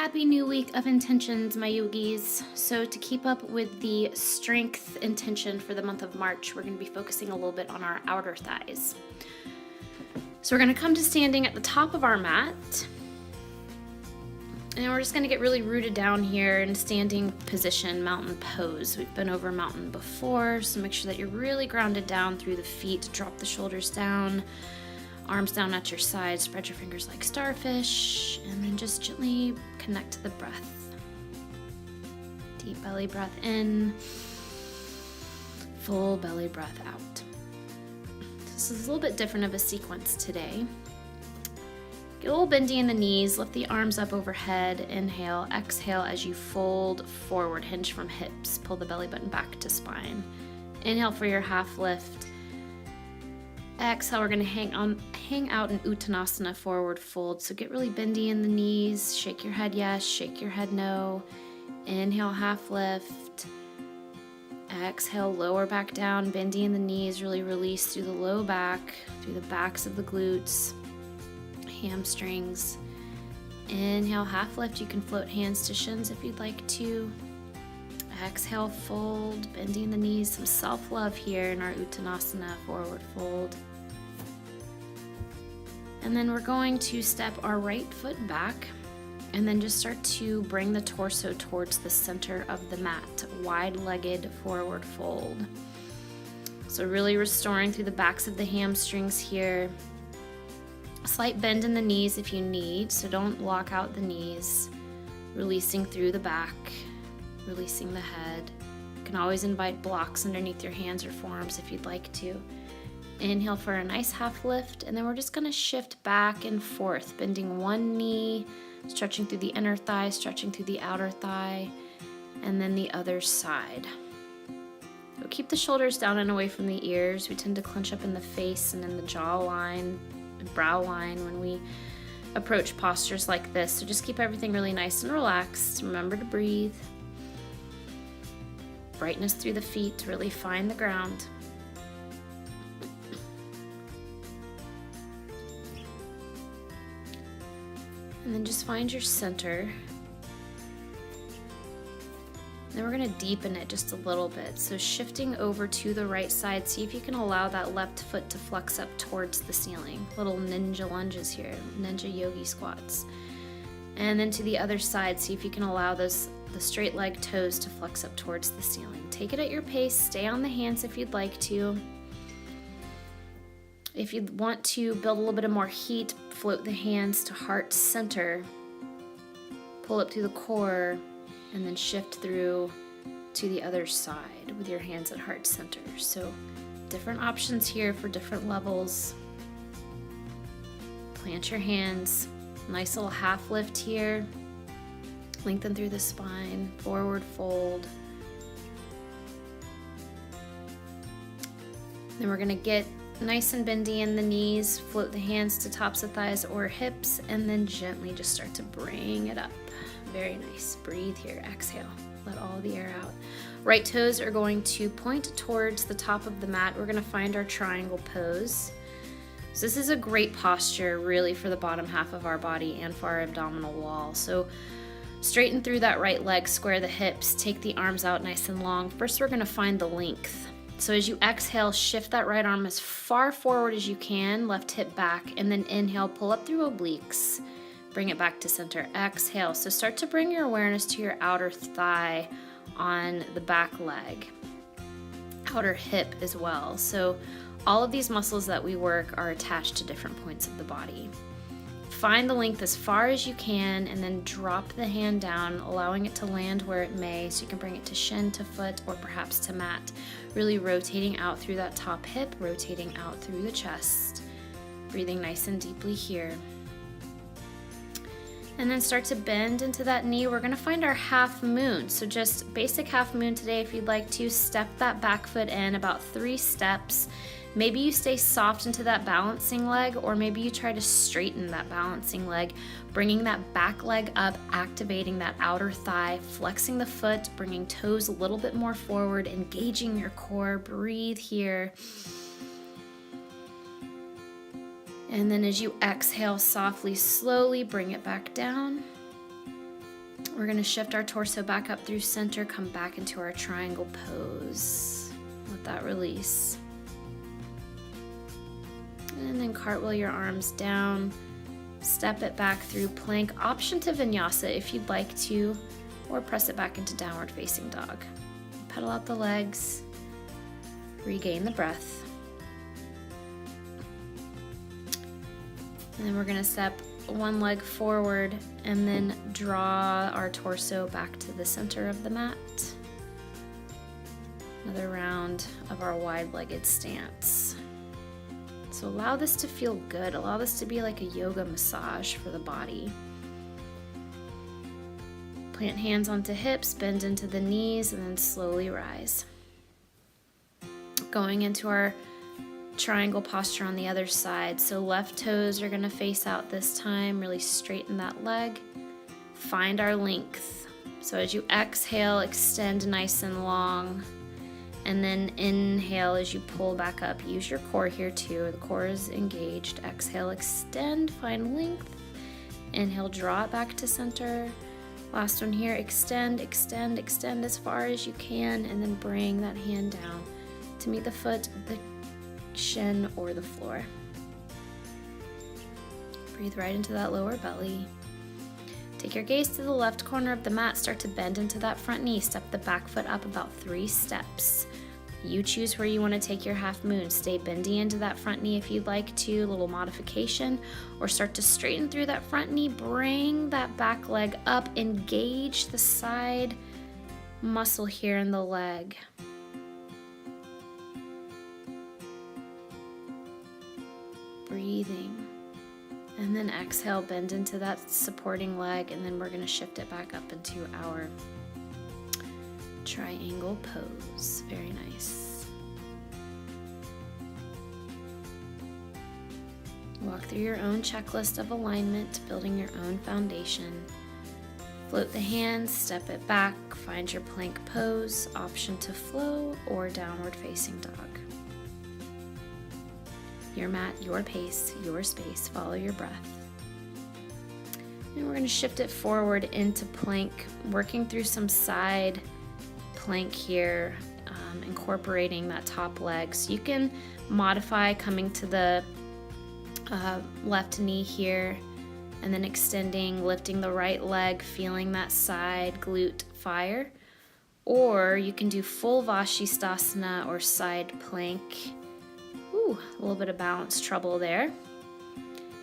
Happy new week of intentions, my yogis. So to keep up with the strength intention for the month of March, we're going to be focusing a little bit on our outer thighs. So we're going to come to standing at the top of our mat. And we're just going to get really rooted down here in standing position, mountain pose. We've been over mountain before, so make sure that you're really grounded down through the feet. Drop the shoulders down. Arms down at your side, spread your fingers like starfish, and then just gently connect to the breath. Deep belly breath in, full belly breath out. This is a little bit different of a sequence today. Get a little bendy in the knees, lift the arms up overhead, inhale, exhale as you fold forward, hinge from hips, pull the belly button back to spine. Inhale for your half lift. Exhale, we're going to hang out in Uttanasana, forward fold. So get really bendy in the knees. Shake your head yes, shake your head no. Inhale, half lift. Exhale, lower back down, bendy in the knees. Really release through the low back, through the backs of the glutes, hamstrings. Inhale, half lift. You can float hands to shins if you'd like to. Exhale, fold, bendy in the knees. Some self-love here in our Uttanasana, forward fold. And then we're going to step our right foot back and then just start to bring the torso towards the center of the mat, wide-legged forward fold. So really restoring through the backs of the hamstrings here. A slight bend in the knees if you need, so don't lock out the knees. Releasing through the back, releasing the head. You can always invite blocks underneath your hands or forearms if you'd like to. Inhale for a nice half lift, and then we're just going to shift back and forth, bending one knee, stretching through the inner thigh, stretching through the outer thigh, and then the other side. So keep the shoulders down and away from the ears. We tend to clench up in the face and in the jaw line and brow line when we approach postures like this. So just keep everything really nice and relaxed. Remember to breathe. Brightness through the feet to really find the ground. And then just find your center. Then we're going to deepen it just a little bit. So shifting over to the right side, see if you can allow that left foot to flex up towards the ceiling. Little ninja lunges here, ninja yogi squats. And then to the other side, see if you can allow the straight leg toes to flex up towards the ceiling. Take it at your pace, stay on the hands if you'd like to. If you want to build a little bit of more heat, float the hands to heart center, pull up through the core, and then shift through to the other side with your hands at heart center. So different options here for different levels. Plant your hands, nice little half lift here. Lengthen through the spine, forward fold. Then we're gonna get nice and bendy in the knees, float the hands to tops of thighs or hips, and then gently just start to bring it up. Very nice. Breathe here, exhale. Let all the air out. Right toes are going to point towards the top of the mat. We're gonna find our triangle pose. So this is a great posture really for the bottom half of our body and for our abdominal wall. So straighten through that right leg, square the hips, take the arms out nice and long. First, we're gonna find the length. So as you exhale, shift that right arm as far forward as you can, left hip back, and then inhale, pull up through obliques, bring it back to center, exhale. So start to bring your awareness to your outer thigh on the back leg, outer hip as well. So all of these muscles that we work are attached to different points of the body. Find the length as far as you can and then drop the hand down, allowing it to land where it may, so you can bring it to shin, to foot, or perhaps to mat. Really rotating out through that top hip, rotating out through the chest. Breathing nice and deeply here. And then start to bend into that knee. We're gonna find our half moon. So just basic half moon today. If you'd like to, step that back foot in about 3 steps. Maybe you stay soft into that balancing leg, or maybe you try to straighten that balancing leg, bringing that back leg up, activating that outer thigh, flexing the foot, bringing toes a little bit more forward, engaging your core. Breathe here. And then as you exhale softly, slowly bring it back down. We're gonna shift our torso back up through center, come back into our triangle pose. Let that release. And then cartwheel your arms down, step it back through plank. Option to vinyasa if you'd like to, or press it back into downward facing dog. Pedal out the legs, regain the breath. And then we're gonna step one leg forward and then draw our torso back to the center of the mat. Another round of our wide-legged stance. So allow this to feel good. Allow this to be like a yoga massage for the body. Plant hands onto hips, bend into the knees, and then slowly rise. Going into our triangle posture on the other side. So left toes are gonna face out this time. Really straighten that leg. Find our length. So as you exhale, extend nice and long. And then inhale as you pull back up. Use your core here too. The core is engaged. Exhale, extend, find length. Inhale, draw it back to center. Last one here, extend, extend, extend as far as you can, and then bring that hand down to meet the foot, the shin, or the floor. Breathe right into that lower belly. Take your gaze to the left corner of the mat. Start to bend into that front knee. Step the back foot up about 3 steps. You choose where you want to take your half moon. Stay bendy into that front knee if you'd like to, a little modification, or start to straighten through that front knee. Bring that back leg up. Engage the side muscle here in the leg. Breathing. And then exhale, bend into that supporting leg, and then we're going to shift it back up into our triangle pose. Very nice. Walk through your own checklist of alignment, building your own foundation. Float the hands, step it back, find your plank pose, option to flow or downward facing dog. Your mat, your pace, your space. Follow your breath. And we're going to shift it forward into plank, working through some side plank here, incorporating that top leg. So you can modify coming to the left knee here, and then extending, lifting the right leg, feeling that side glute fire. Or you can do full Vashisthasana or side plank. Ooh, a little bit of balance trouble there.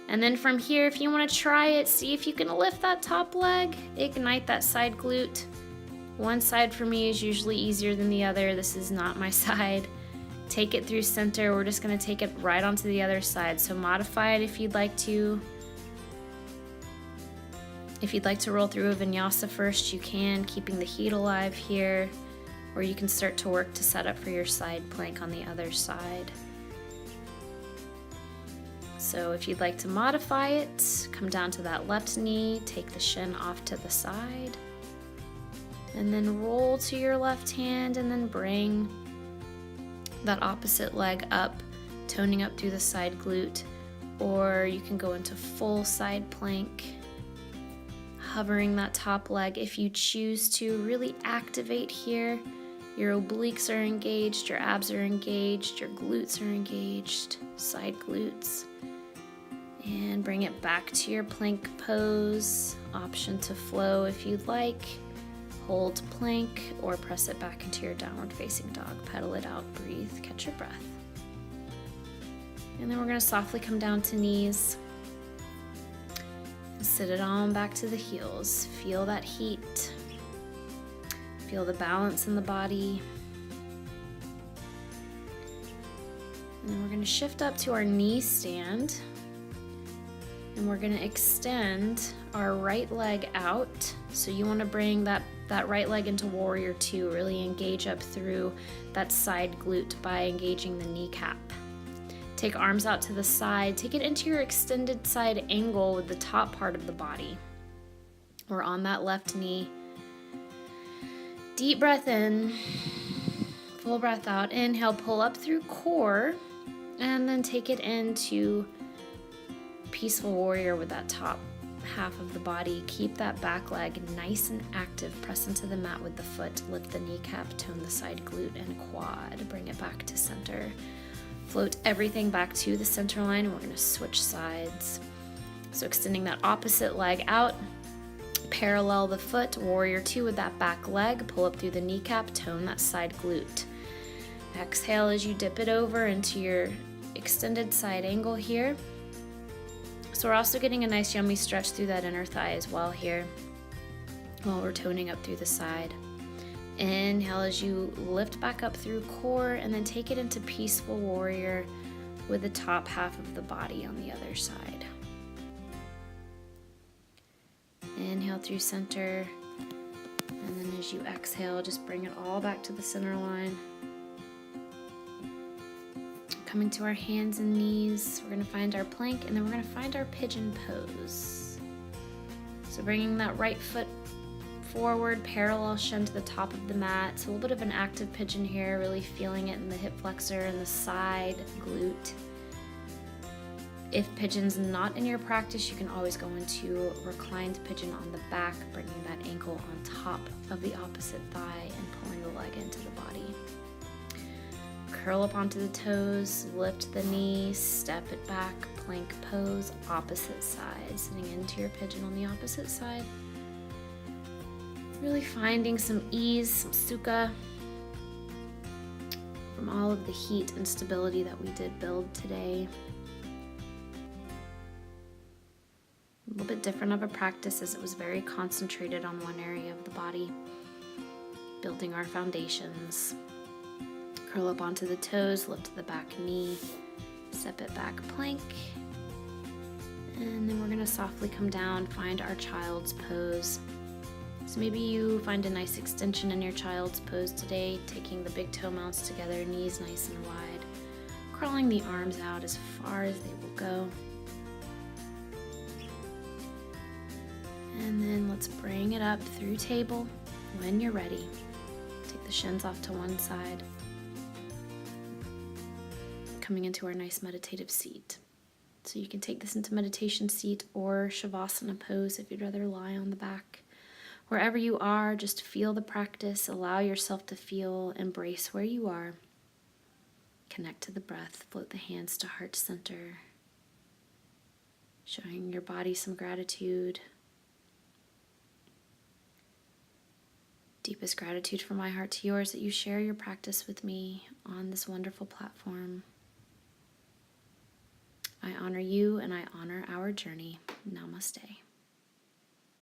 And then from here, if you want to try it, see if you can lift that top leg, ignite that side glute. One side for me is usually easier than the other. This is not my side. Take it through center. We're just going to take it right onto the other side. So modify it if you'd like to. If you'd like to roll through a vinyasa first, you can, keeping the heat alive here. Or you can start to work to set up for your side plank on the other side. So if you'd like to modify it, come down to that left knee, take the shin off to the side, and then roll to your left hand, and then bring that opposite leg up, toning up through the side glute, or you can go into full side plank, hovering that top leg. If you choose to, really activate here. Your obliques are engaged, your abs are engaged, your glutes are engaged, side glutes. And bring it back to your plank pose. Option to flow if you'd like. Hold plank or press it back into your downward facing dog. Pedal it out, breathe, catch your breath. And then we're going to softly come down to knees. And sit it on back to the heels. Feel that heat. Feel the balance in the body. And then we're going to shift up to our knee stand. And we're going to extend our right leg out. So you want to bring that right leg into warrior two. Really engage up through that side glute by engaging the kneecap. Take arms out to the side. Take it into your extended side angle with the top part of the body. We're on that left knee. Deep breath in. Full breath out. Inhale, pull up through core. And then take it into peaceful warrior with that top half of the body. Keep that back leg nice and active. Press into the mat with the foot. Lift the kneecap, tone the side glute and quad. Bring it back to center. Float everything back to the center line, and we're going to switch sides. So extending that opposite leg out, parallel the foot, warrior two with that back leg, pull up through the kneecap, tone that side glute. Exhale as you dip it over into your extended side angle here. So we're also getting a nice yummy stretch through that inner thigh as well here, while we're toning up through the side. Inhale as you lift back up through core, and then take it into peaceful warrior with the top half of the body on the other side. Inhale through center, and then as you exhale, just bring it all back to the center line. Coming to our hands and knees, we're going to find our plank, and then we're going to find our pigeon pose. So bringing that right foot forward, parallel shin to the top of the mat. It's a little bit of an active pigeon here, really feeling it in the hip flexor and the side glute. If pigeon's not in your practice, you can always go into reclined pigeon on the back, bringing that ankle on top of the opposite thigh and pulling the leg into the body. Curl up onto the toes, lift the knees, step it back, plank pose, opposite side, sitting into your pigeon on the opposite side. Really finding some ease, some sukha from all of the heat and stability that we did build today. A little bit different of a practice, as it was very concentrated on one area of the body, building our foundations. Curl up onto the toes, lift the back knee, step it back, plank, and then we're going to softly come down, find our child's pose. So maybe you find a nice extension in your child's pose today, taking the big toe mounts together, knees nice and wide, crawling the arms out as far as they will go. And then let's bring it up through table. When you're ready, take the shins off to one side. Coming into our nice meditative seat. So you can take this into meditation seat or Shavasana pose if you'd rather lie on the back. Wherever you are, just feel the practice. Allow yourself to feel, embrace where you are. Connect to the breath. Float the hands to heart center. Showing your body some gratitude. Deepest gratitude from my heart to yours that you share your practice with me on this wonderful platform. I honor you and I honor our journey. Namaste.